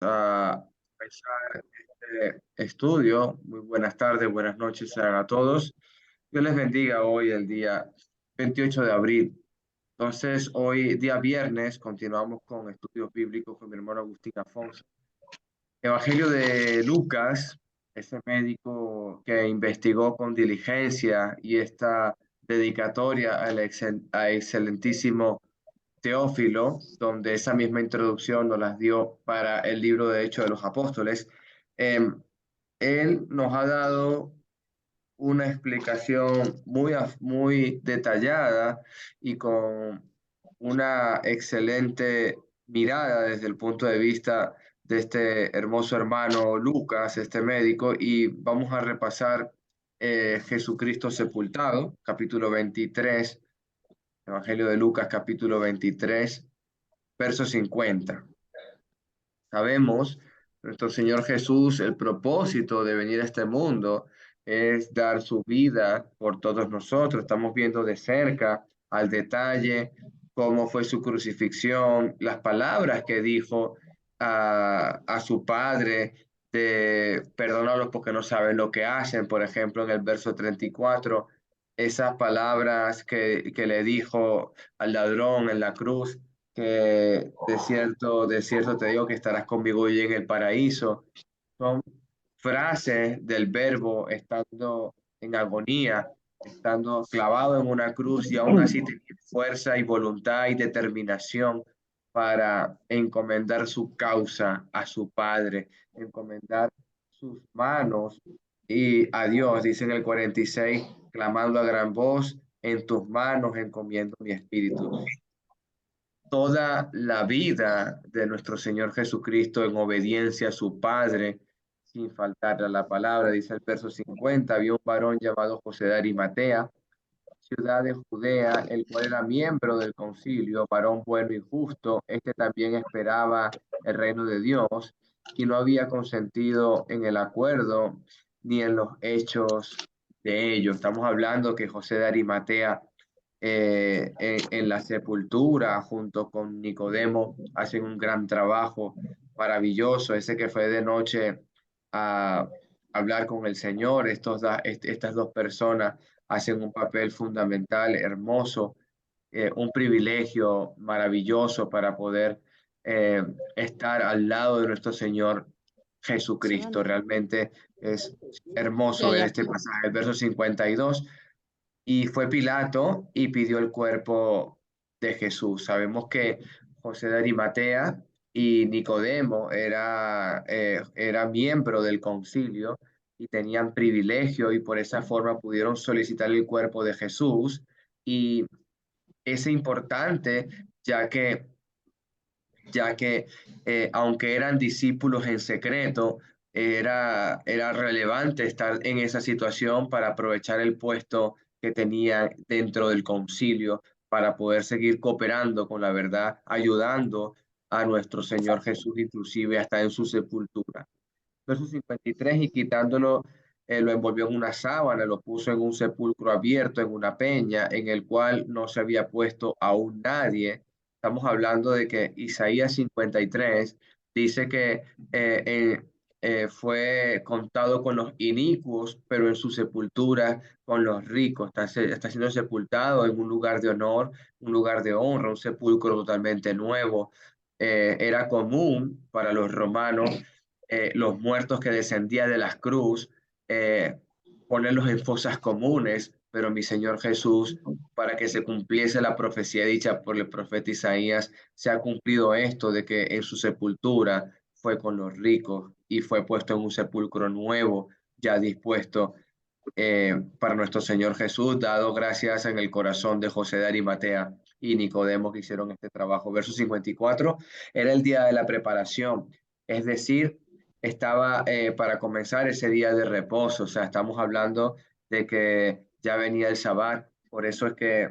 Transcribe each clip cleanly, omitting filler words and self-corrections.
A empezar este estudio. Muy buenas tardes, buenas noches a todos. Dios les bendiga hoy, el día 28 de abril. Entonces, hoy, día viernes, continuamos con estudios bíblicos con mi hermano Agustín Afonso. Evangelio de Lucas, ese médico que investigó con diligencia y esta dedicatoria al excelentísimo Teófilo, donde esa misma introducción nos las dio para el libro de Hechos de los Apóstoles. Él nos ha dado una explicación muy detallada y con una excelente mirada desde el punto de vista de este hermoso hermano Lucas, este médico, y vamos a repasar Jesucristo sepultado, capítulo 23, Evangelio de Lucas, capítulo 23, verso 50. Sabemos, nuestro Señor Jesús, el propósito de venir a este mundo es dar su vida por todos nosotros. Estamos viendo de cerca, al detalle, cómo fue su crucifixión, las palabras que dijo a su Padre de perdónalos porque no saben lo que hacen. Por ejemplo, en el verso 34, esas palabras que le dijo al ladrón en la cruz, que de cierto te digo que estarás conmigo hoy en el paraíso. Son frases del verbo estando en agonía, estando clavado en una cruz y aún así tenía fuerza y voluntad y determinación para encomendar su causa a su Padre, encomendar sus manos y a Dios, dice en el 46, clamando a gran voz, en tus manos encomiendo mi espíritu. Toda la vida de nuestro Señor Jesucristo en obediencia a su Padre, sin faltarle a la palabra. Dice el verso 50, había un varón llamado José de Arimatea, ciudad de Judea, el cual era miembro del concilio, varón bueno y justo. Este también esperaba el reino de Dios y no había consentido en el acuerdo ni en los hechos de ellos. Estamos hablando que José de Arimatea, en la sepultura junto con Nicodemo hacen un gran trabajo maravilloso, ese que fue de noche a hablar con el Señor. Estas dos personas hacen un papel fundamental, hermoso, un privilegio maravilloso para poder eh, estar al lado de nuestro Señor Jesucristo. Realmente es hermoso Ya, ver ya. este pasaje, el verso 52. Y fue Pilato y pidió el cuerpo de Jesús. Sabemos que José de Arimatea y Nicodemo era miembro del concilio y tenían privilegio y por esa forma pudieron solicitar el cuerpo de Jesús. Y es importante ya que aunque eran discípulos en secreto, era relevante estar en esa situación para aprovechar el puesto que tenía dentro del concilio, para poder seguir cooperando con la verdad, ayudando a nuestro Señor Jesús, inclusive hasta en su sepultura. Verso 53, y quitándolo, lo envolvió en una sábana, lo puso en un sepulcro abierto, en una peña, en el cual no se había puesto aún nadie. Estamos hablando de que Isaías 53 dice que fue contado con los inicuos, pero en su sepultura con los ricos. Está siendo sepultado en un lugar de honor, un lugar de honra, un sepulcro totalmente nuevo. Era común para los romanos, los muertos que descendían de las cruz, eh, ponerlos en fosas comunes, pero mi Señor Jesús, para que se cumpliese la profecía dicha por el profeta Isaías, se ha cumplido esto de que en su sepultura fue con los ricos y fue puesto en un sepulcro nuevo, ya dispuesto para nuestro Señor Jesús, dado gracias en el corazón de José de Arimatea y Nicodemo que hicieron este trabajo. Verso 54, era el día de la preparación, es decir, estaba para comenzar ese día de reposo. O sea, estamos hablando de que ya venía el Sabbat. Por eso es que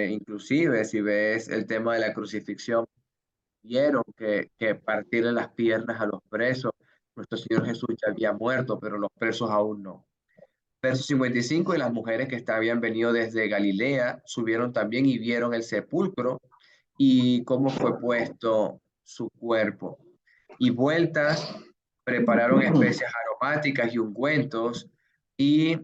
inclusive si ves el tema de la crucifixión, vieron que partirle las piernas a los presos. Nuestro Señor Jesús ya había muerto, pero los presos aún no. Verso 55, y las mujeres que habían venido desde Galilea subieron también y vieron el sepulcro y cómo fue puesto su cuerpo. y vueltas, prepararon especias aromáticas y ungüentos y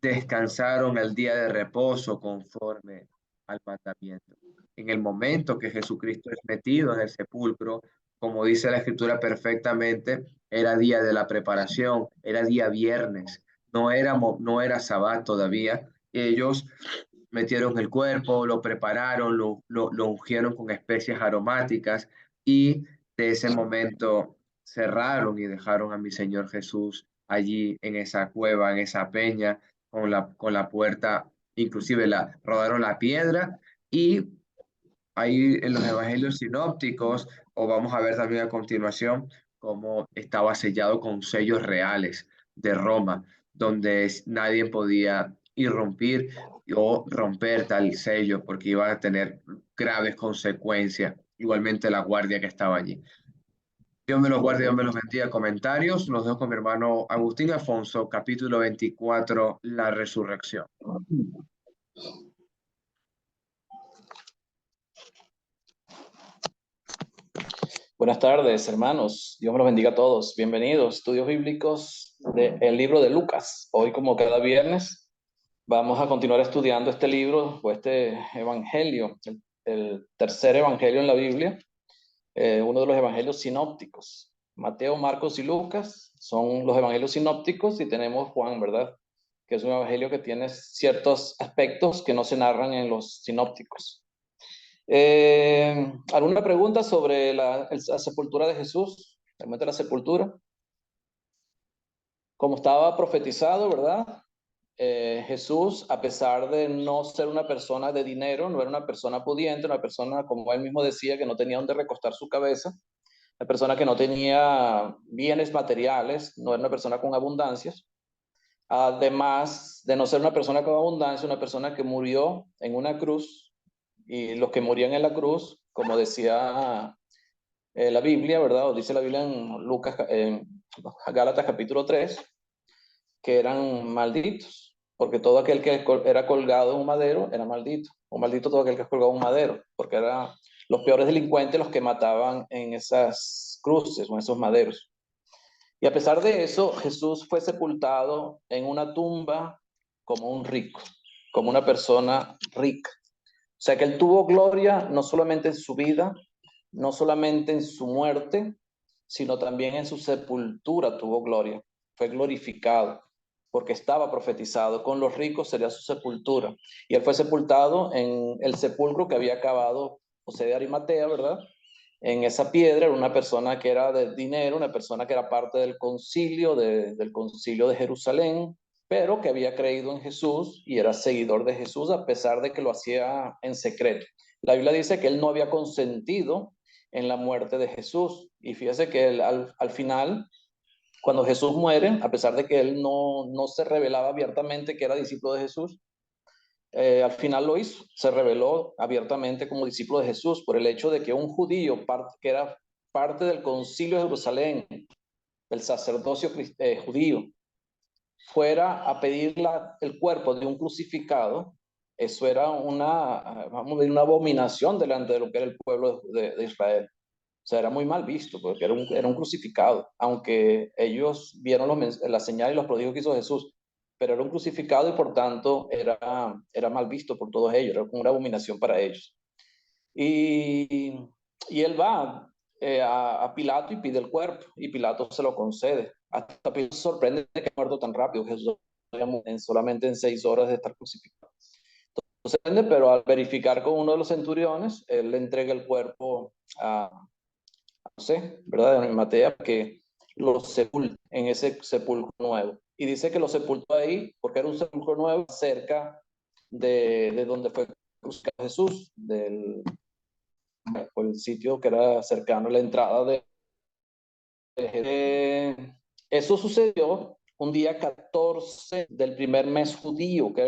descansaron el día de reposo conforme al mandamiento. En el momento que Jesucristo es metido en el sepulcro, como dice la Escritura perfectamente, era día de la preparación, era día viernes, no era sabbat todavía. Ellos metieron el cuerpo, lo prepararon, lo ungieron con especias aromáticas y de ese momento cerraron y dejaron a mi Señor Jesús allí en esa cueva, en esa peña, con la puerta, inclusive rodaron la piedra y ahí en los evangelios sinópticos, o vamos a ver también a continuación, cómo estaba sellado con sellos reales de Roma, donde nadie podía irrumpir o romper tal sello, porque iba a tener graves consecuencias. Igualmente la guardia que estaba allí. Dios me los guarde, Dios me los Correcto. bendiga. Comentarios, los dejo con mi hermano Agustín Afonso, capítulo 24, la resurrección. Buenas tardes, hermanos. Dios me los bendiga a todos. Bienvenidos. Estudios bíblicos del libro de Lucas. Hoy, como cada viernes, vamos a continuar estudiando este libro o este evangelio, el tercer evangelio en la Biblia, uno de los evangelios sinópticos. Mateo, Marcos y Lucas son los evangelios sinópticos y tenemos Juan, ¿verdad? Que es un evangelio que tiene ciertos aspectos que no se narran en los sinópticos. ¿Alguna pregunta sobre la sepultura de Jesús? El momento de la sepultura. Como estaba profetizado, ¿verdad? Jesús, a pesar de no ser una persona de dinero, no era una persona pudiente, una persona, como él mismo decía, que no tenía donde recostar su cabeza, una persona que no tenía bienes materiales, no era una persona con abundancias. Además de no ser una persona con abundancia, una persona que murió en una cruz, y los que morían en la cruz, como decía la Biblia, ¿verdad? O dice la Biblia en Lucas, en Gálatas capítulo 3, que eran malditos, porque todo aquel que era colgado en un madero era maldito, o maldito todo aquel que es colgado en un madero, porque eran los peores delincuentes los que mataban en esas cruces o en esos maderos. Y a pesar de eso, Jesús fue sepultado en una tumba como un rico, como una persona rica. O sea que él tuvo gloria no solamente en su vida, no solamente en su muerte, sino también en su sepultura tuvo gloria. Fue glorificado porque estaba profetizado. Con los ricos sería su sepultura. Y él fue sepultado en el sepulcro que había acabado José de Arimatea, ¿verdad? En esa piedra era una persona que era de dinero, una persona que era parte del concilio, del concilio de Jerusalén, pero que había creído en Jesús y era seguidor de Jesús a pesar de que lo hacía en secreto. La Biblia dice que él no había consentido en la muerte de Jesús. Y fíjese que él, al final, cuando Jesús muere, a pesar de que él no se revelaba abiertamente que era discípulo de Jesús, al final lo hizo, se reveló abiertamente como discípulo de Jesús por el hecho de que un judío que era parte del concilio de Jerusalén, del sacerdocio judío, fuera a pedir el cuerpo de un crucificado. Eso era vamos a decir, una abominación delante de lo que era el pueblo de Israel. O sea, era muy mal visto porque era un crucificado, aunque ellos vieron la señal y los prodigios que hizo Jesús, pero era un crucificado y por tanto era mal visto por todos ellos, era una abominación para ellos. Y, y él va a Pilato y pide el cuerpo y Pilato se lo concede. Hasta Pilato se sorprende de que ha muerto tan rápido. Jesús solamente en 6 horas de estar crucificado. Entonces, pero al verificar con uno de los centuriones, él le entrega el cuerpo a José, ¿verdad? En Mateo, que lo sepulta en ese sepulcro nuevo. Y dice que lo sepultó ahí porque era un sepulcro nuevo cerca de donde fue crucificado Jesús, por el sitio que era cercano a la entrada de eso sucedió un día 14 del primer mes judío, que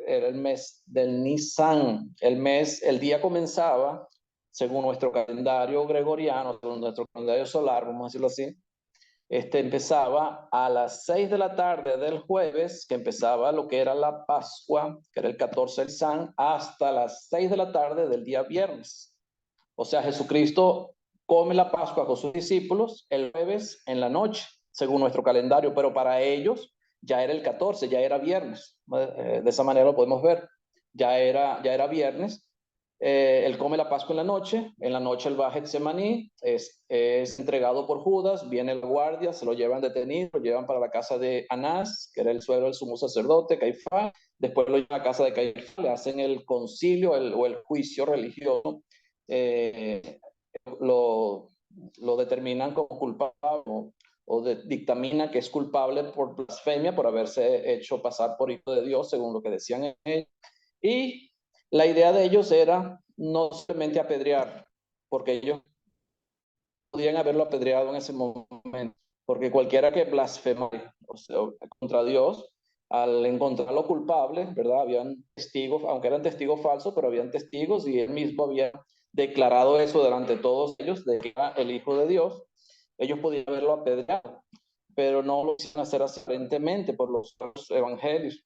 era el mes del Nisan. El día comenzaba, según nuestro calendario gregoriano, según nuestro calendario solar, vamos a decirlo así, empezaba a las 6 de la tarde del jueves, que empezaba lo que era la Pascua, que era el 14 del Nisan, hasta las 6 de la tarde del día viernes. O sea, Jesucristo come la Pascua con sus discípulos el jueves en la noche, según nuestro calendario, pero para ellos ya era el 14, ya era viernes. De esa manera lo podemos ver. Ya era viernes. Él come la Pascua en la noche él va a Getsemaní, es entregado por Judas, viene el guardia, se lo llevan detenido, lo llevan para la casa de Anás, que era el suegro del sumo sacerdote, Caifás, después lo llevan a la casa de Caifás, le hacen el concilio o el juicio religioso, lo, lo determinan como culpable dictaminan que es culpable por blasfemia, por haberse hecho pasar por hijo de Dios, según lo que decían ellos. Y la idea de ellos era no solamente apedrear, porque ellos podían haberlo apedreado en ese momento, porque cualquiera que blasfemara, o sea, contra Dios, al encontrarlo culpable, ¿verdad? Habían testigos, aunque eran testigos falsos, pero habían testigos y él mismo había declarado eso delante de todos ellos, de que era el Hijo de Dios. Ellos podían haberlo apedreado, pero no lo hicieron hacer aparentemente por los evangelios,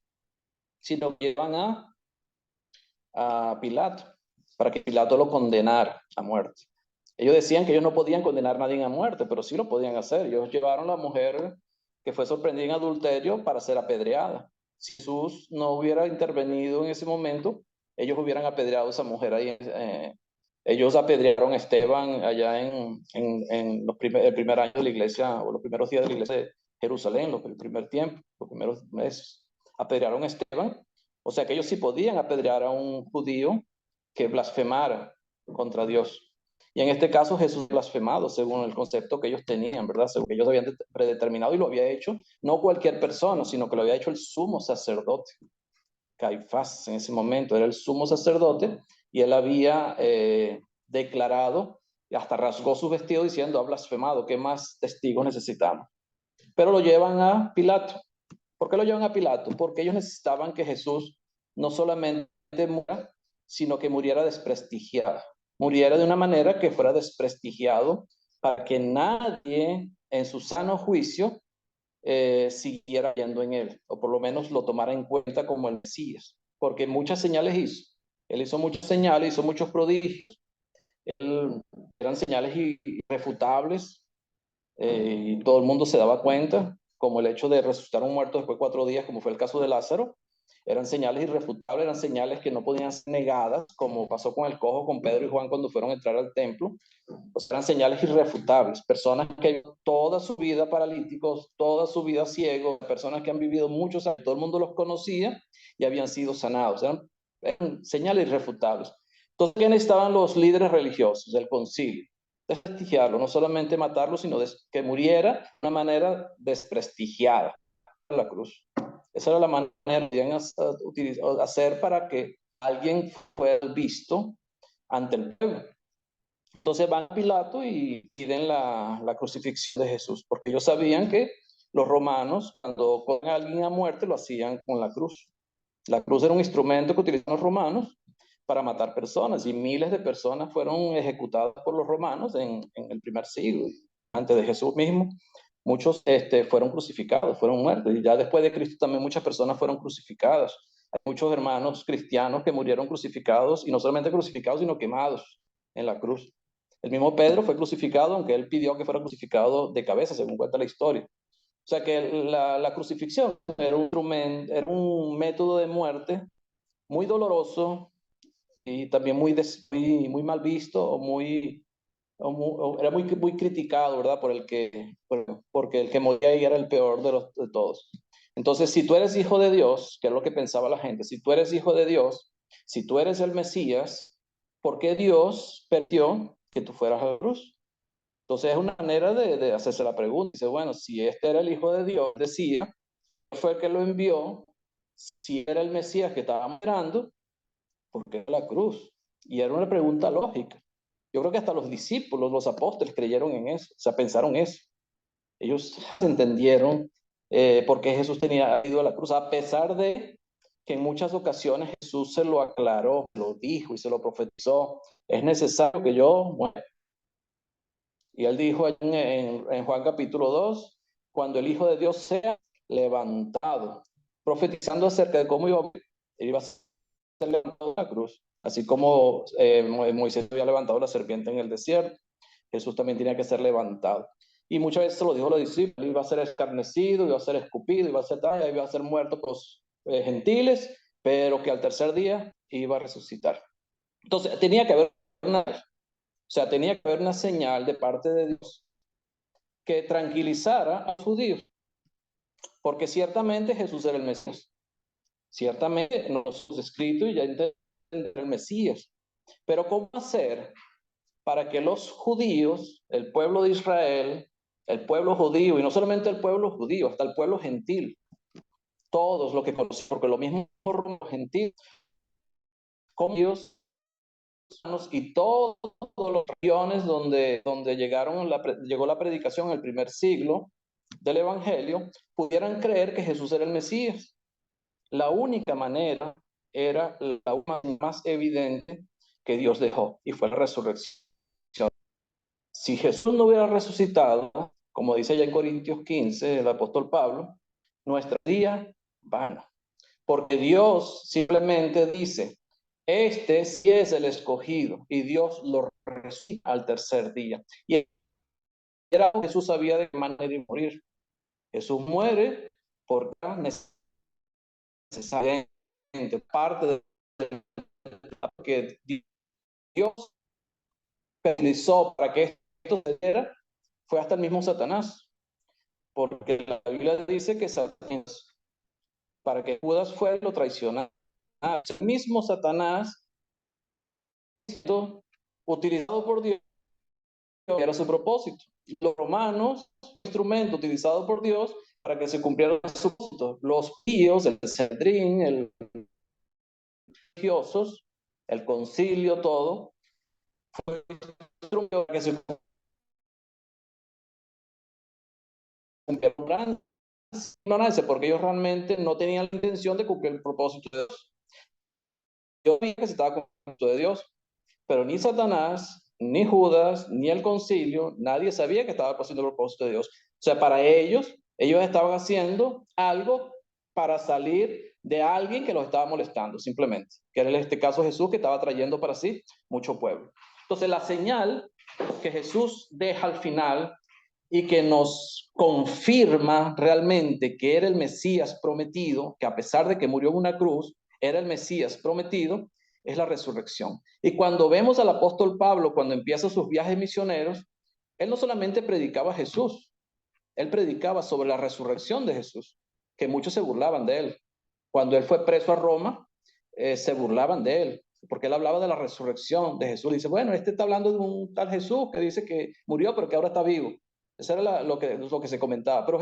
sino que iban a Pilato, para que Pilato lo condenara a muerte. Ellos decían que ellos no podían condenar a nadie a muerte, pero sí lo podían hacer. Ellos llevaron a la mujer que fue sorprendida en adulterio para ser apedreada. Si Jesús no hubiera intervenido en ese momento, ellos hubieran apedreado a esa mujer ahí. Ellos apedrearon a Esteban allá en el primer año de la iglesia, o los primeros días de la iglesia de Jerusalén, el primer tiempo, los primeros meses. Apedrearon a Esteban. O sea que ellos sí podían apedrear a un judío que blasfemara contra Dios. Y en este caso Jesús blasfemado según el concepto que ellos tenían, ¿verdad? Según que ellos habían predeterminado y lo había hecho no cualquier persona, sino que lo había hecho el sumo sacerdote. Caifás en ese momento era el sumo sacerdote y él había declarado y hasta rasgó su vestido diciendo, ha blasfemado, ¿qué más testigos necesitamos? Pero lo llevan a Pilato. ¿Por qué lo llevan a Pilato? Porque ellos necesitaban que Jesús no solamente muriera, sino que muriera desprestigiado. Muriera de una manera que fuera desprestigiado para que nadie en su sano juicio siguiera yendo en él, o por lo menos lo tomara en cuenta como el Mesías, porque muchas señales hizo. Él hizo muchas señales, hizo muchos prodigios. Eran señales irrefutables y todo el mundo se daba cuenta, como el hecho de resucitar a un muerto después de 4 días, como fue el caso de Lázaro. Eran señales irrefutables, eran señales que no podían ser negadas, como pasó con el cojo, con Pedro y Juan cuando fueron a entrar al templo. Pues eran señales irrefutables. Personas que han vivido toda su vida paralíticos, toda su vida ciegos, personas que han vivido muchos años, todo el mundo los conocía y habían sido sanados. Eran señales irrefutables. Entonces, ¿quiénes estaban los líderes religiosos del concilio? Desprestigiarlo, no solamente matarlo, sino que muriera de una manera desprestigiada en la cruz. Esa era la manera que podían hacer para que alguien fuera visto ante el pueblo. Entonces van a Pilato y piden la crucifixión de Jesús, porque ellos sabían que los romanos, cuando ponen a alguien a muerte, lo hacían con la cruz. La cruz era un instrumento que utilizaban los romanos para matar personas, y miles de personas fueron ejecutadas por los romanos en el primer siglo, antes de Jesús mismo. Muchos fueron crucificados, fueron muertos, y ya después de Cristo también muchas personas fueron crucificadas. Hay muchos hermanos cristianos que murieron crucificados, y no solamente crucificados, sino quemados en la cruz. El mismo Pedro fue crucificado, aunque él pidió que fuera crucificado de cabeza, según cuenta la historia. O sea que la crucifixión era un método de muerte muy doloroso y también muy mal visto era muy criticado, ¿verdad? Porque el que moría ahí era el peor de todos. Entonces, si tú eres hijo de Dios, que es lo que pensaba la gente, si tú eres hijo de Dios, si tú eres el Mesías, ¿por qué Dios permitió que tú fueras a la cruz? Entonces es una manera de hacerse la pregunta. Dice, bueno, si este era el Hijo de Dios, decía, fue el que lo envió, si era el Mesías que estaba esperando, ¿por qué la cruz? Y era una pregunta lógica. Yo creo que hasta los discípulos, los apóstoles creyeron en eso, o sea, pensaron eso. Ellos entendieron por qué Jesús tenía ido a la cruz, a pesar de que en muchas ocasiones Jesús se lo aclaró, lo dijo y se lo profetizó. Es necesario que yo muera. Y él dijo en Juan capítulo 2, cuando el Hijo de Dios sea levantado, profetizando acerca de cómo iba a ser levantado en la cruz, así como Moisés había levantado la serpiente en el desierto. Jesús también tenía que ser levantado. Y muchas veces se lo dijo a los discípulos, iba a ser escarnecido, iba a ser escupido, iba a ser tal, iba a ser muerto por los gentiles, pero que al tercer día iba a resucitar. Entonces, tenía que haber una señal de parte de Dios que tranquilizara a los judíos, porque ciertamente Jesús era el Mesías. Ciertamente nos hemos escrito y ya entender el Mesías. Pero ¿cómo hacer para que los judíos, el pueblo de Israel, el pueblo judío, y no solamente el pueblo judío, hasta el pueblo gentil, todos los que conocen, porque lo mismo los gentiles, como Dios y todas las regiones donde llegó la predicación en el primer siglo del Evangelio, pudieran creer que Jesús era el Mesías. La única manera era la más evidente que Dios dejó, y fue la resurrección. Si Jesús no hubiera resucitado, como dice ya en Corintios 15, el apóstol Pablo, nuestra vida vana. Porque Dios simplemente dice, este sí es el escogido, y Dios lo resucita al tercer día. Y era Jesús sabía de qué manera de morir. Jesús muere porque necesariamente parte de que Dios utilizó para que esto se diera fue hasta el mismo Satanás, porque la Biblia dice que Satanás, para que Judas fuera lo traicionara, el mismo Satanás utilizado por Dios era su propósito. Los romanos, instrumento utilizado por Dios para que se cumpliera su propósito. Los píos, el Sanedrín, el religiosos, el concilio, todo, fue instrumento para que se cumpliera ignorancia, porque ellos realmente no tenían la intención de cumplir el propósito de Dios. Yo vi que se estaba cumpliendo el propósito de Dios, pero ni Satanás, ni Judas, ni el concilio, nadie sabía que estaba haciendo el propósito de Dios. O sea, para ellos estaban haciendo algo para salir de alguien que los estaba molestando, simplemente, que era en este caso Jesús, que estaba trayendo para sí mucho pueblo. Entonces, la señal que Jesús deja al final y que nos confirma realmente que era el Mesías prometido, que a pesar de que murió en una cruz, era el Mesías prometido, es la resurrección. Y cuando vemos al apóstol Pablo, cuando empieza sus viajes misioneros, él no solamente predicaba a Jesús, él predicaba sobre la resurrección de Jesús, que muchos se burlaban de él. Cuando él fue preso a Roma, se burlaban de él, porque él hablaba de la resurrección de Jesús. Dice, bueno, este está hablando de un tal Jesús que dice que murió, pero que ahora está vivo. Eso era lo que se comentaba. Pero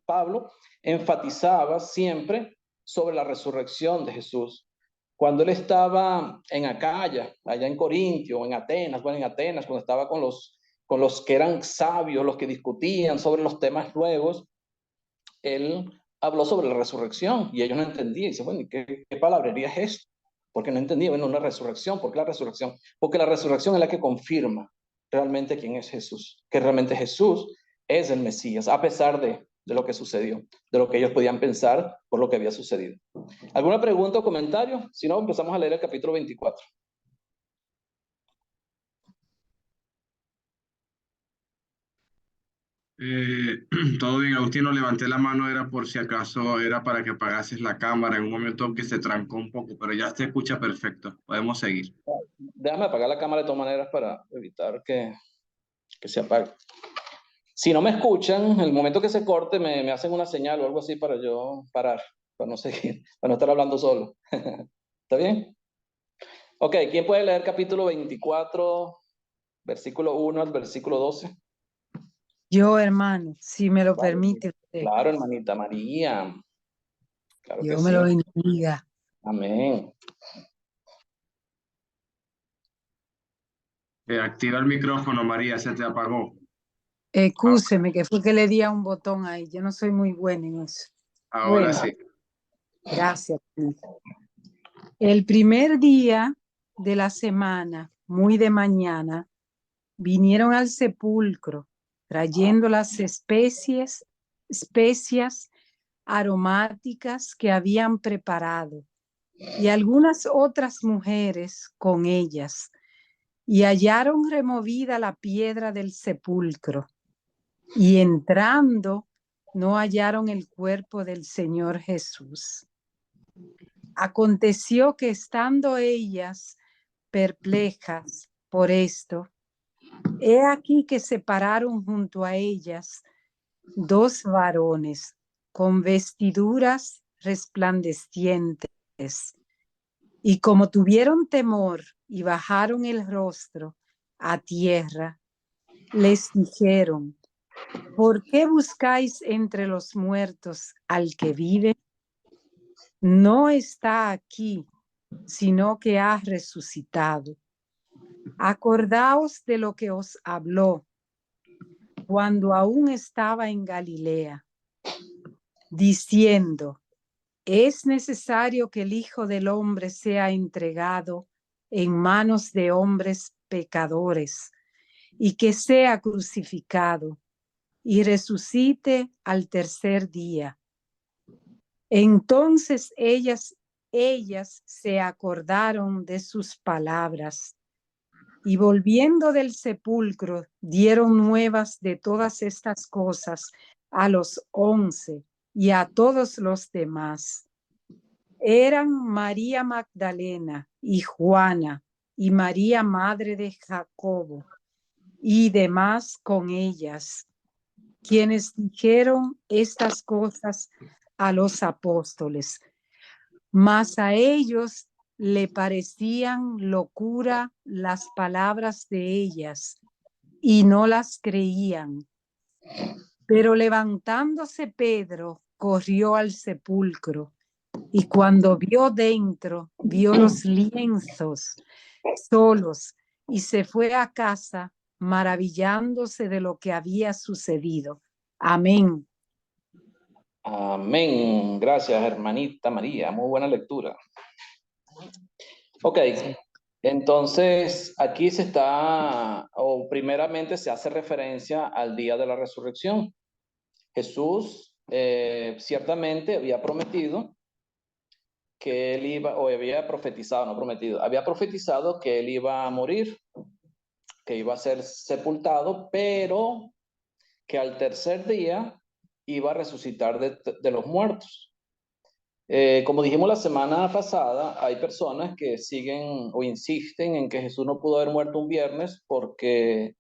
Pablo enfatizaba siempre sobre la resurrección de Jesús. Cuando él estaba en Acaya, allá en Corintio, en Atenas, cuando estaba con los que eran sabios, los que discutían sobre los temas nuevos, él habló sobre la resurrección y ellos no entendían. Y dice, bueno, ¿qué palabrería es esto? Porque no entendía, bueno, una resurrección. ¿Por qué la resurrección? Porque la resurrección es la que confirma realmente quién es Jesús, que realmente Jesús es el Mesías, a pesar de lo que sucedió, de lo que ellos podían pensar por lo que había sucedido. ¿Alguna pregunta o comentario? Si no, empezamos a leer el capítulo 24. Todo bien, Agustín, no levanté la mano, era por si acaso, era para que apagases la cámara en un momento que se trancó un poco, pero ya se escucha perfecto. Podemos seguir. Déjame apagar la cámara de todas maneras para evitar que se apague. Si no me escuchan, en el momento que se corte, me hacen una señal o algo así para yo parar, para no seguir, para no estar hablando solo. ¿Está bien? Ok, ¿quién puede leer capítulo 24, versículo 1 al versículo 12? Yo, hermano, si me lo Claro, permite usted. claro, hermanita María. Claro que Dios me sí. lo bendiga. Amén. Activa el micrófono, María, se te apagó. Excúseme, que fue que le di a un botón ahí. Yo no soy muy buena en eso. Ahora Bueno, sí. gracias. El primer día de la semana, muy de mañana, vinieron al sepulcro trayendo las especias aromáticas que habían preparado y algunas otras mujeres con ellas. y hallaron removida la piedra del sepulcro, y entrando no hallaron el cuerpo del Señor Jesús. Aconteció que estando ellas perplejas por esto, he aquí que se pararon junto a ellas dos varones con vestiduras resplandecientes, y como tuvieron temor y bajaron el rostro a tierra, les dijeron: ¿por qué buscáis entre los muertos al que vive? No está aquí, sino que ha resucitado. Acordaos de lo que os habló cuando aún estaba en Galilea, diciendo: es necesario que el Hijo del Hombre sea entregado en manos de hombres pecadores, y que sea crucificado y resucite al tercer día. Entonces ellas se acordaron de sus palabras, y volviendo del sepulcro dieron nuevas de todas estas cosas a los 11 y a todos los demás. Eran María Magdalena y Juana y María, madre de Jacobo, y demás con ellas, quienes dijeron estas cosas a los apóstoles. Mas a ellos le parecían locura las palabras de ellas, y no las creían. Pero levantándose Pedro, corrió al sepulcro, y cuando vio dentro, vio los lienzos solos, y se fue a casa maravillándose de lo que había sucedido. Amén. Amén. Gracias, hermanita María. Muy buena lectura. Ok, entonces aquí se está, o primeramente se hace referencia al día de la resurrección. Jesús ciertamente había prometido que él iba, o había profetizado, no prometido, había profetizado que él iba a morir, que iba a ser sepultado, pero que al tercer día iba a resucitar de los muertos. Como dijimos la semana pasada, hay personas que siguen o insisten en que Jesús no pudo haber muerto un viernes porque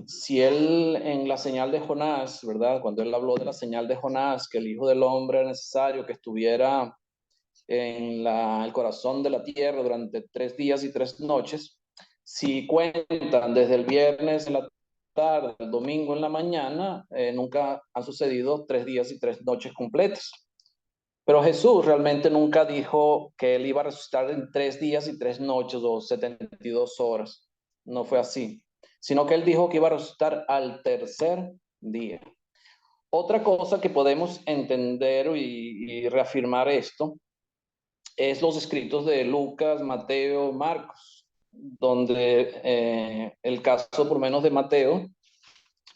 si él en la señal de Jonás, ¿verdad? Cuando él habló de la señal de Jonás, que el Hijo del Hombre era necesario que estuviera en el corazón de la tierra durante 3 días y 3 noches, si cuentan desde el viernes en la tarde, el domingo en la mañana, nunca han sucedido 3 días y 3 noches completas. Pero Jesús realmente nunca dijo que él iba a resucitar en 3 días y 3 noches o 72 horas. No fue así, sino que él dijo que iba a resucitar al tercer día. Otra cosa que podemos entender y reafirmar esto es los escritos de Lucas, Mateo, Marcos, donde el caso por lo menos de Mateo,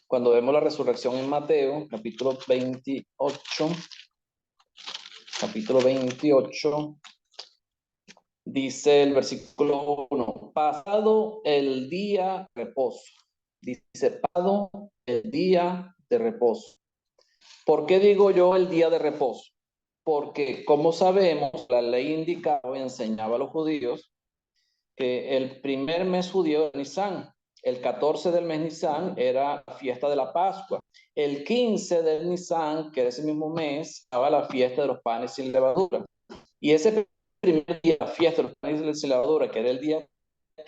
cuando vemos la resurrección en Mateo, capítulo 28, dice el versículo 1, pasado el día de reposo. Dice, pasado el día de reposo. ¿Por qué digo yo el día de reposo? Porque, como sabemos, la ley indicaba y enseñaba a los judíos que el primer mes judío era Nisan. El 14 del mes Nisan era la fiesta de la Pascua. El 15 del Nisan, que era ese mismo mes, estaba la fiesta de los panes sin levadura. Y ese primer día, la fiesta de los panes sin levadura, que era el día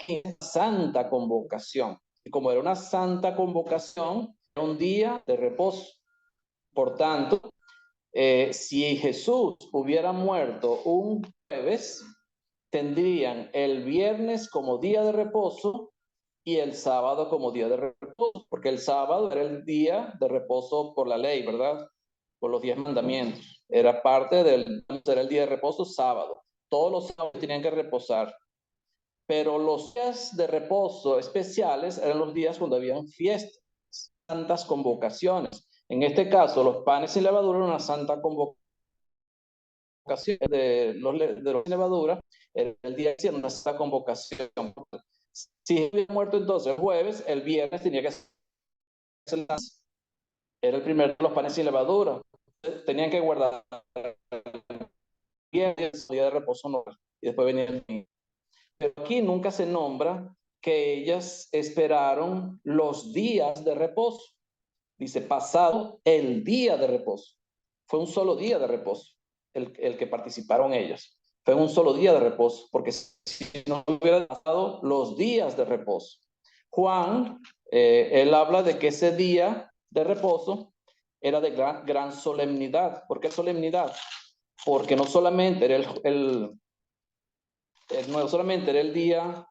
15, santa convocación. Y como era una santa convocación, era un día de reposo. Por tanto, si Jesús hubiera muerto un jueves, tendrían el viernes como día de reposo y el sábado como día de reposo, porque el sábado era el día de reposo por la ley, ¿verdad? Por los 10 mandamientos. Era parte era el día de reposo sábado. Todos los sábados tenían que reposar. Pero los días de reposo especiales eran los días cuando habían fiestas, santas convocaciones. En este caso, los panes sin levadura eran una santa convocación de los sin levadura, era el día de una santa convocación. Si había muerto entonces el jueves, el viernes tenía que ser era el primero de los panes sin levadura. Tenían que guardar el viernes, el día de reposo no, y después venía el domingo. Pero aquí nunca se nombra que ellas esperaron los días de reposo. Dice, pasado el día de reposo. Fue un solo día de reposo el que participaron ellas. Fue un solo día de reposo, porque si no hubiera pasado los días de reposo. Juan, él habla de que ese día de reposo era de gran solemnidad. ¿Por qué solemnidad? Porque no solamente era no solamente era el día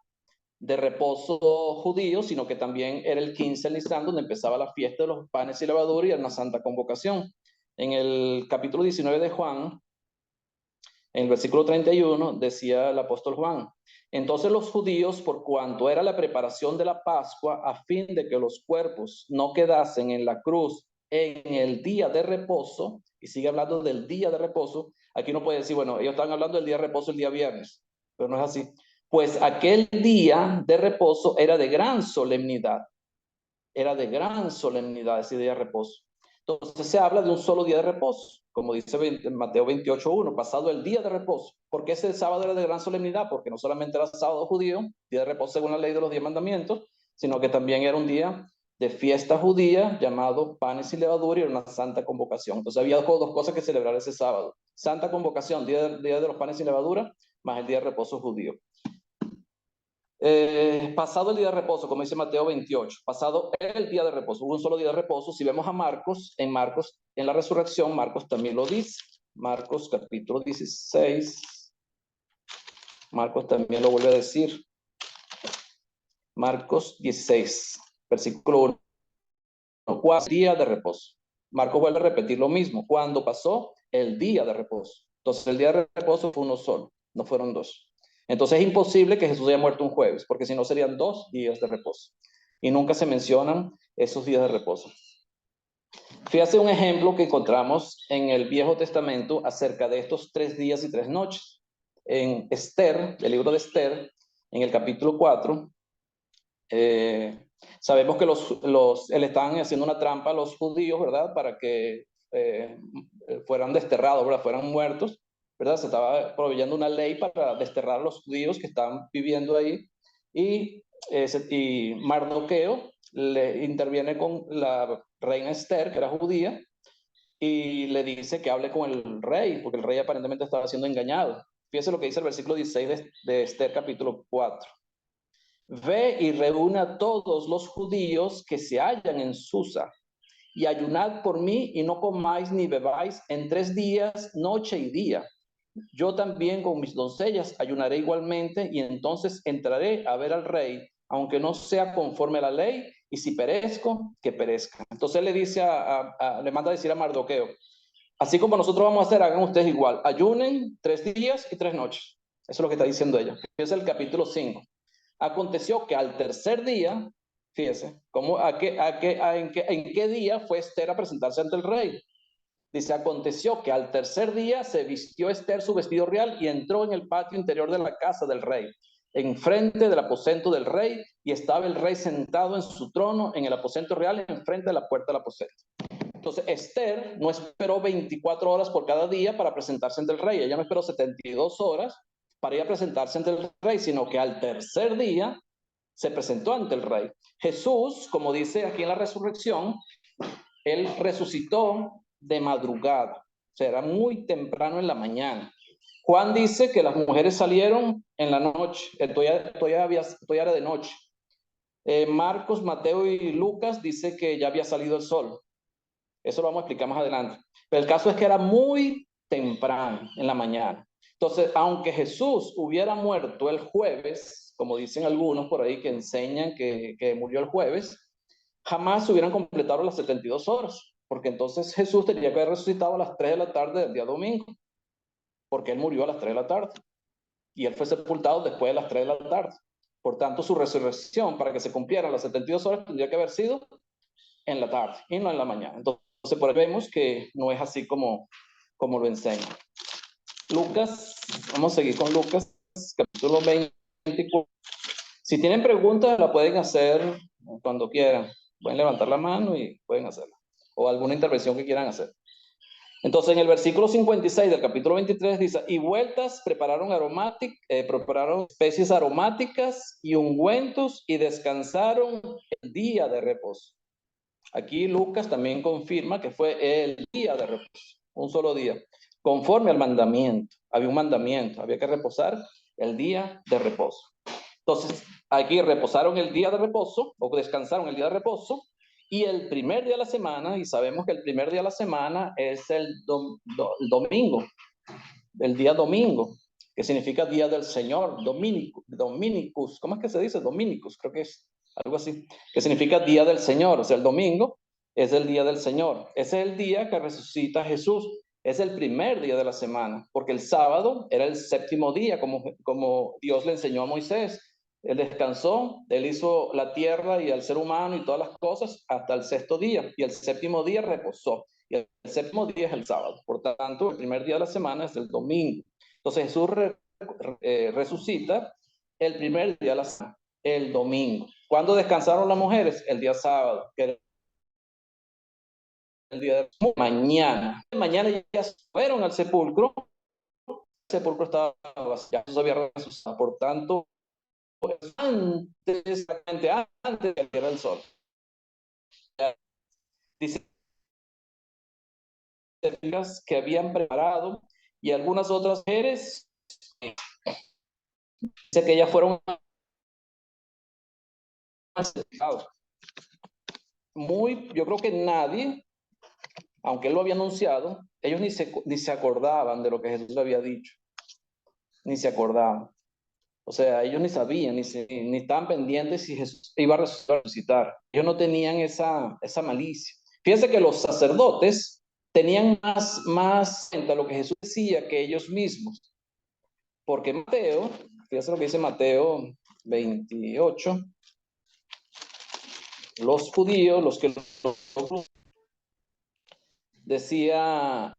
de reposo judío, sino que también era el 15 de Nisan, donde empezaba la fiesta de los panes y levadura y era una santa convocación. En el capítulo 19 de Juan, en el versículo 31, decía el apóstol Juan, entonces los judíos, por cuanto era la preparación de la Pascua, a fin de que los cuerpos no quedasen en la cruz en el día de reposo, y sigue hablando del día de reposo, aquí no puede decir, bueno, ellos están hablando del día de reposo el día viernes, pero no es así. Pues aquel día de reposo era de gran solemnidad, ese día de reposo. Entonces se habla de un solo día de reposo, como dice Mateo 28:1, pasado el día de reposo. ¿Por qué ese sábado era de gran solemnidad? Porque no solamente era sábado judío, día de reposo según la ley de los 10 mandamientos, sino que también era un día de fiesta judía llamado panes y levadura y era una santa convocación. Entonces había dos cosas que celebrar ese sábado. Santa convocación, día de los panes y levadura, más el día de reposo judío. Pasado el día de reposo, como dice Mateo 28, pasado el día de reposo, hubo un solo día de reposo. Si vemos a Marcos, en la resurrección, Marcos también lo dice. Marcos capítulo 16, Marcos también lo vuelve a decir. Marcos 16, versículo 1. 4 días de reposo. Marcos vuelve a repetir lo mismo. Cuando pasó el día de reposo. Entonces el día de reposo fue uno solo, no fueron dos. Entonces es imposible que Jesús haya muerto un jueves, porque si no serían 2 días de reposo. Y nunca se mencionan esos días de reposo. Fíjate un ejemplo que encontramos en el Viejo Testamento acerca de estos 3 días y 3 noches. En Esther, el libro de Esther, en el capítulo 4, sabemos que le estaban haciendo una trampa a los judíos, ¿verdad? Para que fueran desterrados, ¿verdad? Fueran muertos, ¿verdad? Se estaba proveyendo una ley para desterrar a los judíos que estaban viviendo ahí. Y Mardoqueo le interviene con la reina Esther, que era judía, y le dice que hable con el rey, porque el rey aparentemente estaba siendo engañado. Fíjese lo que dice el versículo 16 de Esther capítulo 4. Ve y reúne a todos los judíos que se hallan en Susa, y ayunad por mí, y no comáis ni bebáis en 3 días, noche y día. Yo también con mis doncellas ayunaré igualmente, y entonces entraré a ver al rey, aunque no sea conforme a la ley, y si perezco, que perezca. Entonces le dice le manda a decir a Mardoqueo, así como nosotros vamos a hacer, hagan ustedes igual, ayunen 3 días y 3 noches. Eso es lo que está diciendo ella. Es el capítulo 5. Aconteció que al tercer día, fíjese, ¿en qué día fue Esther a presentarse ante el rey? Dice, aconteció que al tercer día se vistió Esther su vestido real y entró en el patio interior de la casa del rey, enfrente del aposento del rey, y estaba el rey sentado en su trono en el aposento real, enfrente de la puerta del aposento. Entonces, Esther no esperó 24 horas por cada día para presentarse ante el rey. Ella no esperó 72 horas para ir a presentarse ante el rey, sino que al tercer día se presentó ante el rey. Jesús, como dice aquí en la resurrección, él resucitó de madrugada, o sea, era muy temprano en la mañana. Juan dice que las mujeres salieron en la noche, todavía era de noche. Marcos, Mateo y Lucas dice que ya había salido el sol. Eso lo vamos a explicar más adelante. Pero el caso es que era muy temprano en la mañana. Entonces, aunque Jesús hubiera muerto el jueves, como dicen algunos por ahí que enseñan que murió el jueves, jamás se hubieran completado las 72 horas, porque entonces Jesús tenía que haber resucitado a las 3 de la tarde del día domingo, porque él murió a las 3 de la tarde y él fue sepultado después de las 3 de la tarde. Por tanto, su resurrección, para que se cumplieran las 72 horas, tendría que haber sido en la tarde y no en la mañana. Entonces, por ahí vemos que no es así como lo enseña. Lucas, vamos a seguir con Lucas, capítulo 24. Si tienen preguntas, la pueden hacer cuando quieran. Pueden levantar la mano y pueden hacerla. O alguna intervención que quieran hacer. Entonces, en el versículo 56 del capítulo 23 dice, y vueltas prepararon especies aromáticas y ungüentos y descansaron el día de reposo. Aquí Lucas también confirma que fue el día de reposo, un solo día, conforme al mandamiento. Había un mandamiento, había que reposar el día de reposo. Entonces, aquí reposaron el día de reposo, o descansaron el día de reposo, y el primer día de la semana, y sabemos que el primer día de la semana es el domingo, el día domingo, que significa día del Señor, Dominicus, ¿cómo es que se dice? Dominicus, creo que es algo así, que significa día del Señor, o sea, el domingo es el día del Señor. Ese es el día que resucita Jesús, es el primer día de la semana, porque el sábado era el séptimo día, como Dios le enseñó a Moisés. Él descansó, él hizo la tierra y el ser humano y todas las cosas hasta el sexto día, y el séptimo día reposó. Y el séptimo día es el sábado. Por tanto, el primer día de la semana es el domingo. Entonces Jesús resucita el primer día de la semana, el domingo. ¿Cuándo descansaron las mujeres? El día sábado, que era el día de mañana. Mañana ya fueron al sepulcro. El sepulcro estaba vacío, Jesús había resucitado. Por tanto, antes de que saliera el sol. Dice que habían preparado y algunas otras mujeres, dice que ellas fueron yo creo que nadie, aunque él lo había anunciado, ellos ni se acordaban de lo que Jesús había dicho, ni se acordaban. O sea, ellos ni sabían, ni estaban pendientes si Jesús iba a resucitar. Ellos no tenían esa malicia. Fíjense que los sacerdotes tenían más cuenta lo que Jesús decía que ellos mismos. Porque Mateo, fíjense lo que dice Mateo 28, los judíos, los que decía,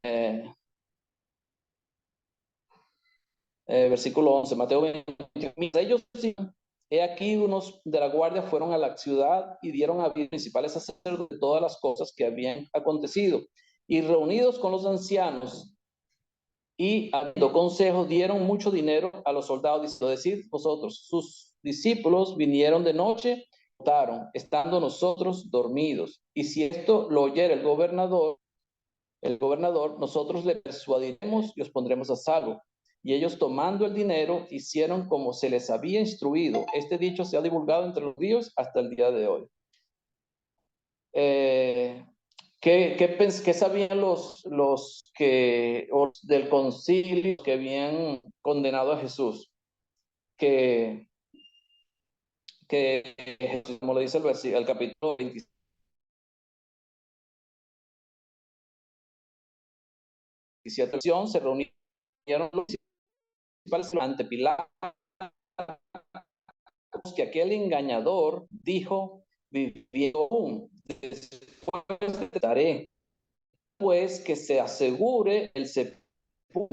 versículo 11, Mateo 28, ellos decían, he aquí unos de la guardia fueron a la ciudad y dieron a los principales sacerdotes de todas las cosas que habían acontecido, y reunidos con los ancianos y habiendo consejos, dieron mucho dinero a los soldados, diciendo, decid vosotros, sus discípulos vinieron de noche, estando nosotros dormidos, y si esto lo oyera el gobernador, nosotros le persuadiremos y os pondremos a salvo. Y ellos, tomando el dinero, hicieron como se les había instruido. Este dicho se ha divulgado entre los judíos hasta el día de hoy. ¿Qué sabían los del concilio que habían condenado a Jesús? Que como lo dice el capítulo 27, se reunieron los principales ante Pilato, que aquel engañador dijo, viviendo aún, después daré, pues que se asegure el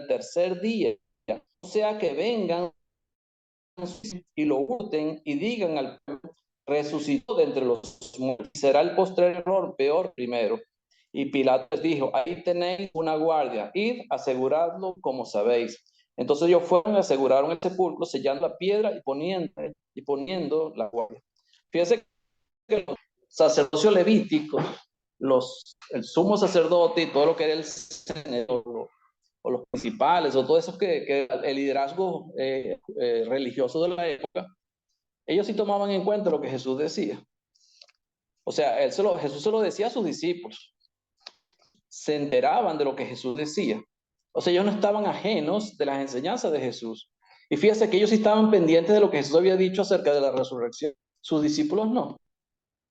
tercer día, o sea que vengan y lo hurten y digan al pueblo, resucitó de entre los muertos, será el postrer error peor primero. Y Pilato les dijo, ahí tenéis una guardia, id, aseguradlo como sabéis. Entonces ellos fueron y aseguraron el sepulcro, sellando la piedra y poniendo la guardia. Fíjense que los sacerdocios levíticos, el sumo sacerdote y todo lo que era el senador, o los principales, o todo eso que el liderazgo religioso de la época, ellos sí tomaban en cuenta lo que Jesús decía. O sea, Jesús se lo decía a sus discípulos. Se enteraban de lo que Jesús decía. O sea, ellos no estaban ajenos de las enseñanzas de Jesús. Y fíjense que ellos sí estaban pendientes de lo que Jesús había dicho acerca de la resurrección. Sus discípulos no.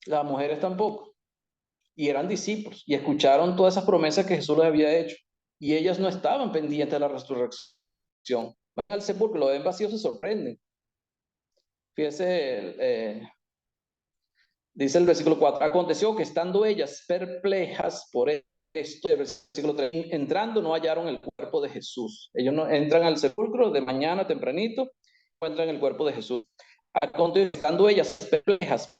Las mujeres tampoco. Y eran discípulos. Y escucharon todas esas promesas que Jesús les había hecho. Y ellas no estaban pendientes de la resurrección. Van al sepulcro, lo ven vacío, se sorprenden. Fíjense, dice el versículo 4, aconteció que estando ellas perplejas por esto, el versículo 3, entrando no hallaron el cuerpo de Jesús. Ellos no entran al sepulcro de mañana tempranito, encuentran el cuerpo de Jesús. Aconteciendo ellas perplejas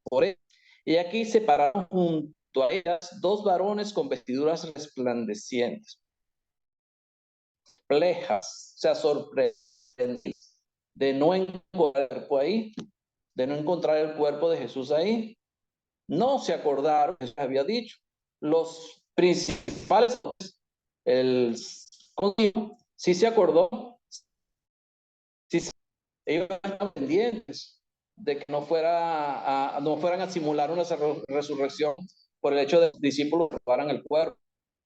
por él, y aquí se pararon junto a ellas dos varones con vestiduras resplandecientes, perplejas, o sea, sorprendidas de no encontrar el cuerpo ahí, de no encontrar el cuerpo de Jesús ahí. No se acordaron, Jesús había dicho. Los principales, el sí se acordó, sí, ellos estaban pendientes de que no fueran a simular una resurrección por el hecho de que los discípulos robaran el cuerpo.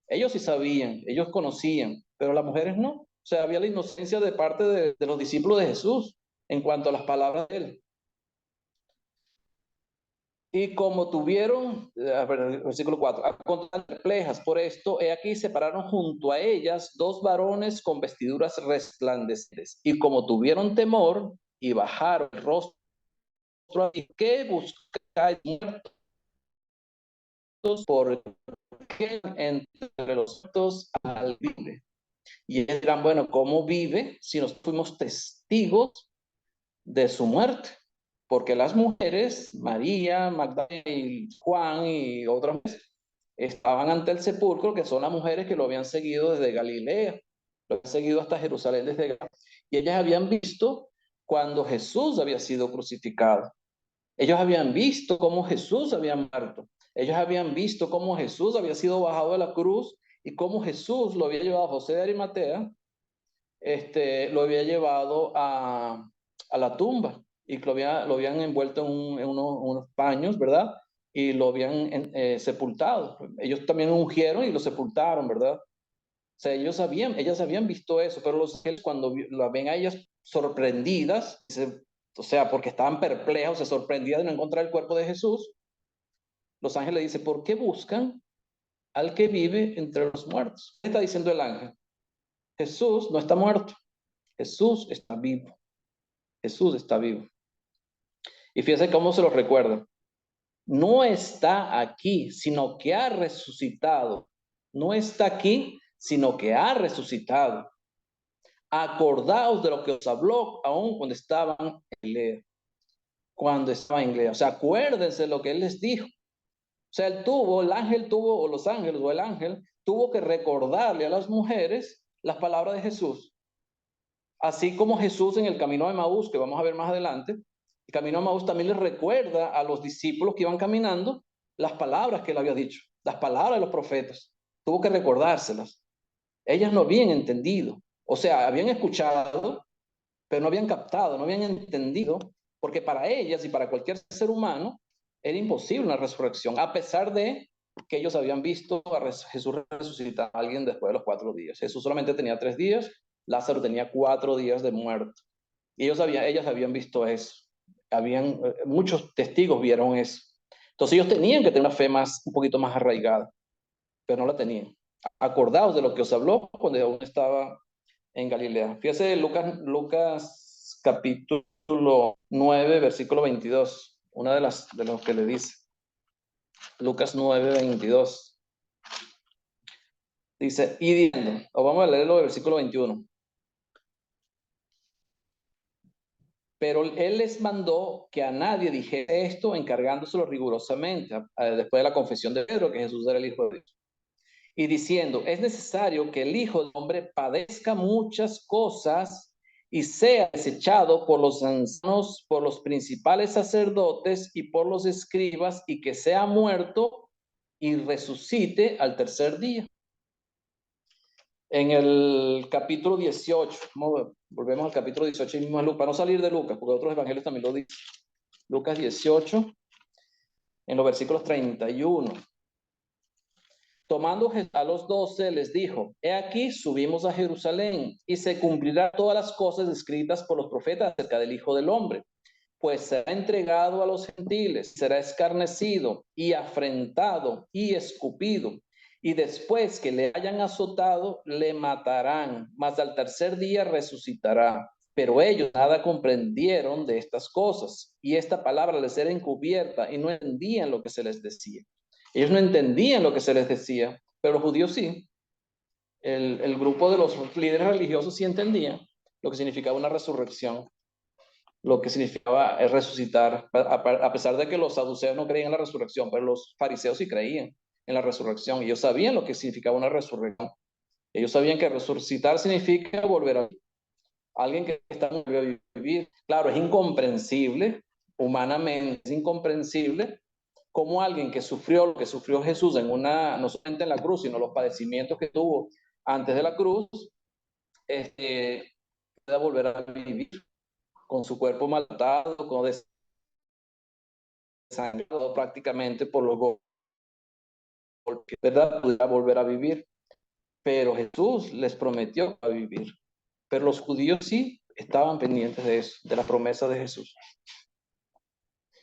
Ellos sí sabían, ellos conocían, pero las mujeres no. O sea, había la inocencia de parte de los discípulos de Jesús en cuanto a las palabras de él. Y como tuvieron, versículo 4, perplejas por esto, he aquí separaron junto a ellas dos varones con vestiduras resplandecientes. Y como tuvieron temor y bajaron el rostro, ¿y qué buscáis muertos? Porque entre los muertos al vive. Y ellos dirán, bueno, ¿cómo vive si nos fuimos testigos de su muerte? Porque las mujeres, María, Magdalena y Juan y otras, estaban ante el sepulcro, que son las mujeres que lo habían seguido desde Galilea, lo habían seguido hasta Jerusalén desde Galilea, y ellas habían visto cuando Jesús había sido crucificado. Ellos habían visto cómo Jesús había muerto. Ellos habían visto cómo Jesús había sido bajado de la cruz y cómo Jesús lo había llevado a José de Arimatea, lo había llevado a la tumba y lo habían envuelto en unos paños, ¿verdad? Y lo habían sepultado. Ellos también ungieron y lo sepultaron, ¿verdad? O sea, ellas habían visto eso, pero los ángeles cuando la ven a ellas sorprendidas, o sea, porque estaban perplejos, se sorprendían de no encontrar el cuerpo de Jesús, los ángeles dicen, ¿por qué buscan al que vive entre los muertos? ¿Qué está diciendo el ángel? Jesús no está muerto, Jesús está vivo. Jesús está vivo. Y fíjense cómo se lo recuerda. No está aquí, sino que ha resucitado. No está aquí, sino que ha resucitado. Acordaos de lo que os habló aún cuando estaban en Galilea. Cuando estaba en Galilea. O sea, acuérdense de lo que él les dijo. O sea, el ángel tuvo, o los ángeles, o el ángel, tuvo que recordarle a las mujeres las palabras de Jesús. Así como Jesús en el camino de Emaús, que vamos a ver más adelante, el camino de Emaús también les recuerda a los discípulos que iban caminando las palabras que él había dicho, las palabras de los profetas. Tuvo que recordárselas. Ellas no habían entendido. O sea, habían escuchado, pero no habían captado, no habían entendido, porque para ellas y para cualquier ser humano era imposible una resurrección, a pesar de que ellos habían visto a Jesús resucitar a alguien después de los 4 días. Jesús solamente tenía 3 días, Lázaro tenía 4 días de muerto. Y ellas habían visto eso. Muchos testigos vieron eso. Entonces ellos tenían que tener una fe un poquito más arraigada, pero no la tenían. Acordaos de lo que os habló cuando aún estaba en Galilea. Fíjese Lucas capítulo 9, versículo 22. Una de los que le dice. Lucas 9, 22. Dice, y diciendo, o vamos a leerlo del versículo 21. Pero él les mandó que a nadie dijera esto, encargándoselo rigurosamente, después de la confesión de Pedro, que Jesús era el Hijo de Dios. Y diciendo, es necesario que el Hijo del Hombre padezca muchas cosas y sea desechado por los ancianos, por los principales sacerdotes y por los escribas, y que sea muerto y resucite al tercer día. En el capítulo 18, volvemos al capítulo 18 mismo de Lucas, para no salir de Lucas, porque otros evangelios también lo dicen. Lucas 18, en los versículos 31. Tomando a los 12, les dijo, he aquí subimos a Jerusalén, y se cumplirán todas las cosas escritas por los profetas acerca del Hijo del Hombre. Pues será entregado a los gentiles, será escarnecido y afrentado y escupido. Y después que le hayan azotado, le matarán, mas al tercer día resucitará. Pero ellos nada comprendieron de estas cosas, y esta palabra les era encubierta y no entendían lo que se les decía. Ellos no entendían lo que se les decía, pero los judíos sí. El grupo de los líderes religiosos sí entendían lo que significaba una resurrección. lo que significaba resucitar, a pesar de que los saduceos no creían en la resurrección, pero los fariseos sí creían en la resurrección. Ellos sabían lo que significaba una resurrección. Ellos sabían que resucitar significa volver a vivir. Alguien que está volviendo a vivir. Claro, es incomprensible, humanamente es incomprensible, cómo alguien que sufrió lo que sufrió Jesús en no solamente en la cruz, sino los padecimientos que tuvo antes de la cruz, pueda volver a vivir con su cuerpo maltratado, con desangrado prácticamente por los golpes, ¿verdad? Pudiera volver a vivir. Pero Jesús les prometió a vivir. Pero los judíos sí estaban pendientes de eso, de la promesa de Jesús.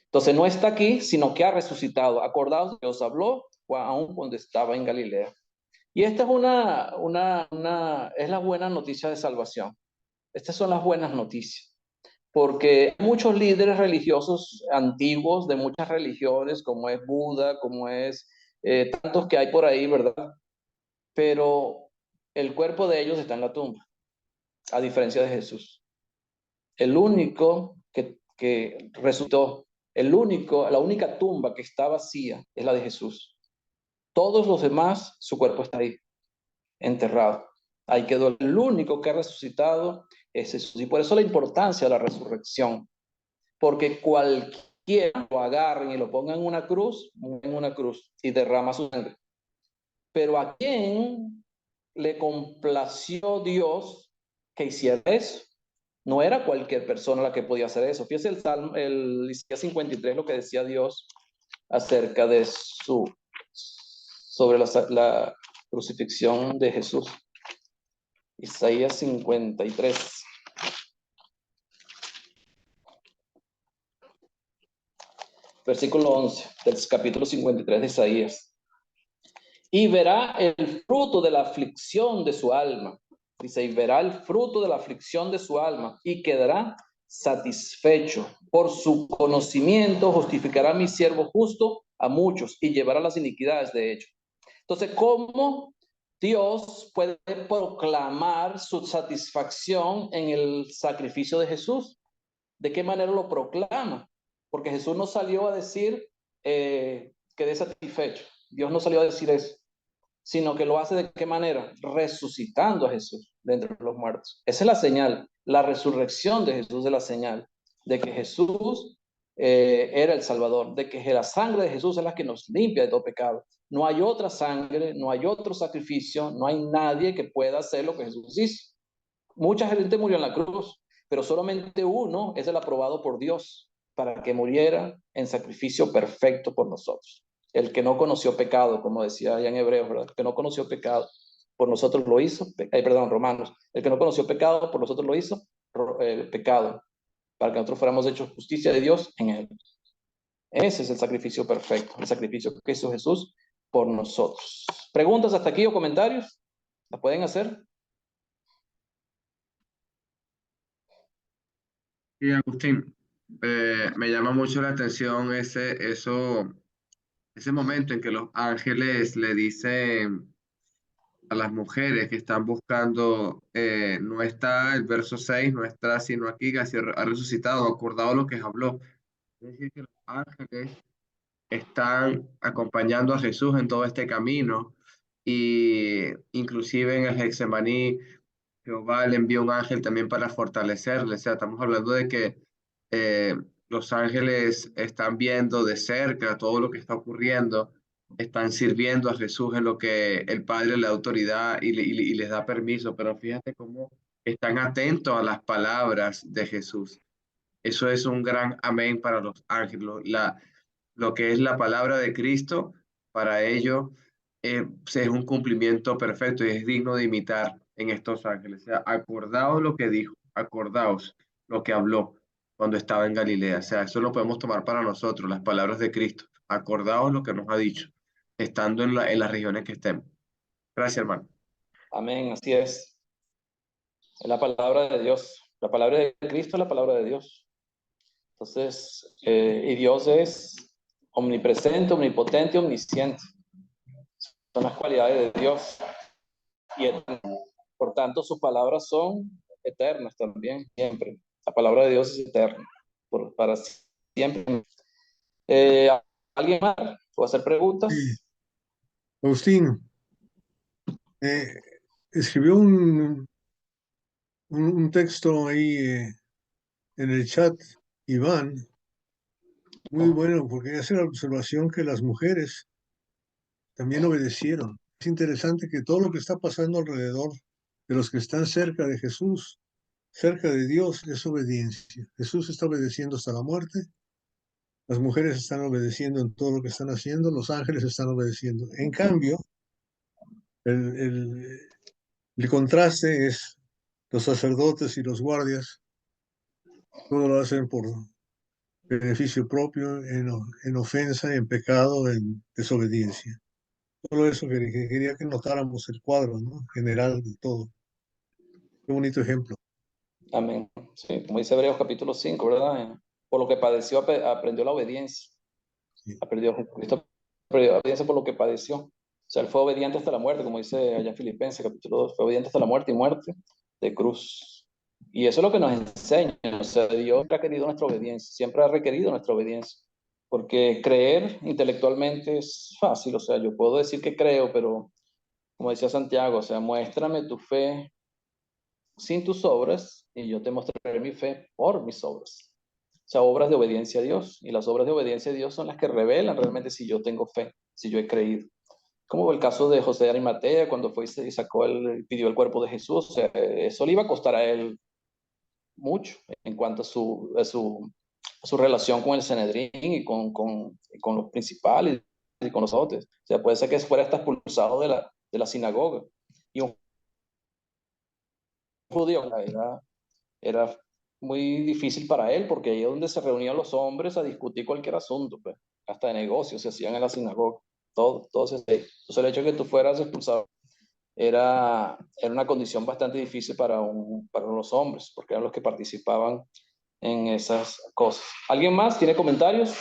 Entonces no está aquí, sino que ha resucitado. Acordaos que os habló aún cuando estaba en Galilea. Y esta es es la buena noticia de salvación. Estas son las buenas noticias. Porque hay muchos líderes religiosos antiguos de muchas religiones, como es Buda, como es tantos que hay por ahí, ¿verdad? Pero el cuerpo de ellos está en la tumba, a diferencia de Jesús. El único que resucitó, la única tumba que está vacía es la de Jesús. Todos los demás, su cuerpo está ahí, enterrado. Ahí quedó. El único que ha resucitado es Jesús. Y por eso la importancia de la resurrección. Porque cualquiera lo agarren y lo pongan en una cruz y derrama su sangre. Pero ¿a quién le complació Dios que hiciera eso? No era cualquier persona la que podía hacer eso. Fíjese el Isaías 53, lo que decía Dios acerca de sobre la crucifixión de Jesús. Isaías 53. Versículo 11 del capítulo 53 de Isaías. Y verá el fruto de la aflicción de su alma. Dice, y verá el fruto de la aflicción de su alma y quedará satisfecho. Por su conocimiento justificará a mi siervo justo a muchos y llevará las iniquidades de ellos. Entonces, ¿cómo Dios puede proclamar su satisfacción en el sacrificio de Jesús? ¿De qué manera lo proclama? Porque Jesús no salió a decir quedé satisfecho. Dios no salió a decir eso, sino que lo hace de qué manera? Resucitando a Jesús de entre los muertos. Esa es la señal. La resurrección de Jesús es la señal de que Jesús era el Salvador, de que la sangre de Jesús es la que nos limpia de todo pecado. No hay otra sangre, no hay otro sacrificio, no hay nadie que pueda hacer lo que Jesús hizo. Mucha gente murió en la cruz, pero solamente uno es el aprobado por Dios para que muriera en sacrificio perfecto por nosotros. El que no conoció pecado, como decía allá en Hebreos, ¿verdad? El que no conoció pecado, por nosotros lo hizo, Romanos. El que no conoció pecado, por nosotros lo hizo, pecado, para que nosotros fuéramos hechos justicia de Dios en él. Ese es el sacrificio perfecto, el sacrificio que hizo Jesús por nosotros. ¿Preguntas hasta aquí o comentarios? ¿La pueden hacer? Sí, Agustín, me llama mucho la atención ese momento en que los ángeles le dicen a las mujeres que están buscando, no está el verso 6, no está sino aquí, que ha resucitado, acordado lo que habló. Es decir, que los ángeles están acompañando a Jesús en todo este camino y inclusive en el Getsemaní Jehová le envió un ángel también para fortalecerle. O sea, estamos hablando de que eh, los ángeles están viendo de cerca todo lo que está ocurriendo, están sirviendo a Jesús en lo que el Padre le da autoridad y les da permiso, pero fíjate cómo están atentos a las palabras de Jesús. Eso es un gran amén para los ángeles. Lo que es la palabra de Cristo, para ellos es un cumplimiento perfecto y es digno de imitar en estos ángeles. O sea, acordaos lo que dijo, acordaos lo que habló cuando estaba en Galilea. O sea, eso lo podemos tomar para nosotros, las palabras de Cristo. Acordaos lo que nos ha dicho, estando en las regiones que estemos. Gracias, hermano. Amén, así es. Es la palabra de Dios. La palabra de Cristo es la palabra de Dios. Entonces, y Dios es omnipresente, omnipotente, omnisciente. Son las cualidades de Dios. Y por tanto, sus palabras son eternas también, siempre. La palabra de Dios es eterna, para siempre. ¿Alguien más puede hacer Sí, preguntas? Agustín, escribió un texto ahí en el chat, Iván, muy bueno, porque hace la observación que las mujeres también obedecieron. Es interesante que todo lo que está pasando alrededor de los que están cerca de Jesús, cerca de Dios, es obediencia. Jesús está obedeciendo hasta la muerte, las mujeres están obedeciendo en todo lo que están haciendo, los ángeles están obedeciendo. En cambio, el, el, el contraste es los sacerdotes y los guardias, todo lo hacen por beneficio propio, en ofensa, en pecado, en desobediencia. Solo eso que quería que notáramos el cuadro, ¿no? General de todo. Qué bonito ejemplo. Amén. Sí, como dice Hebreos capítulo 5, ¿verdad? Por lo que padeció, aprendió la obediencia. Sí. Jesucristo aprendió la obediencia por lo que padeció. O sea, él fue obediente hasta la muerte, como dice allá en Filipenses capítulo 2, fue obediente hasta la muerte y muerte de cruz. Y eso es lo que nos enseña. O sea, Dios siempre ha querido nuestra obediencia, siempre ha requerido nuestra obediencia. Porque creer intelectualmente es fácil. O sea, yo puedo decir que creo, pero como decía Santiago, o sea, muéstrame tu fe sin tus obras y yo te mostraré mi fe por mis obras. O sea, obras de obediencia a Dios. Y las obras de obediencia a Dios son las que revelan realmente si yo tengo fe, si yo he creído. Como el caso de José de Arimatea, cuando fue y sacó pidió el cuerpo de Jesús. O sea, eso le iba a costar a él mucho en cuanto a su relación con el Sanedrín y con los principales y con los otros. O sea, puede ser que fuera hasta expulsado de la sinagoga. Y un judío era muy difícil para él, porque ahí es donde se reunían los hombres a discutir cualquier asunto, pues, hasta de negocios se hacían en la sinagoga, todo se hacía. Entonces el hecho de que tú fueras expulsado era una condición bastante difícil para los hombres, porque eran los que participaban en esas cosas. ¿Alguien más tiene comentarios?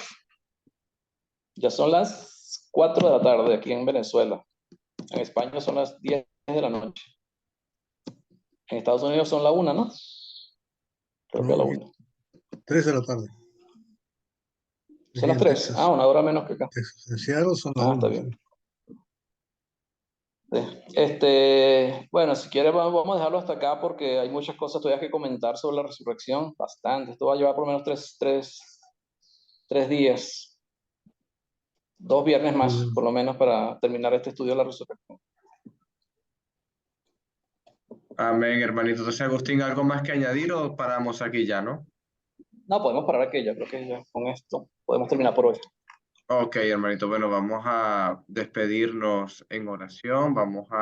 Ya son las 4 de la tarde aquí en Venezuela. En España son las 10 de la noche. En Estados Unidos son la 1, ¿no? Creo que a No, la aquí 1. 3 de la tarde. Son Aquí las en 3. Ah, Texas. una hora menos que acá. Texas. En Seattle son las Ah, está 1. bien. Bueno, si quieres vamos a dejarlo hasta acá porque hay muchas cosas todavía que comentar sobre la resurrección, bastante. Esto va a llevar por lo menos tres días, 2 viernes Muy más, bueno. por lo menos, para terminar este estudio de la resurrección. Amén, hermanito. Entonces, Agustín, ¿algo más que añadir o paramos aquí ya, no? No, podemos parar aquí, ya creo que ya con esto podemos terminar por hoy. Ok, hermanito. Bueno, vamos a despedirnos en oración. Vamos a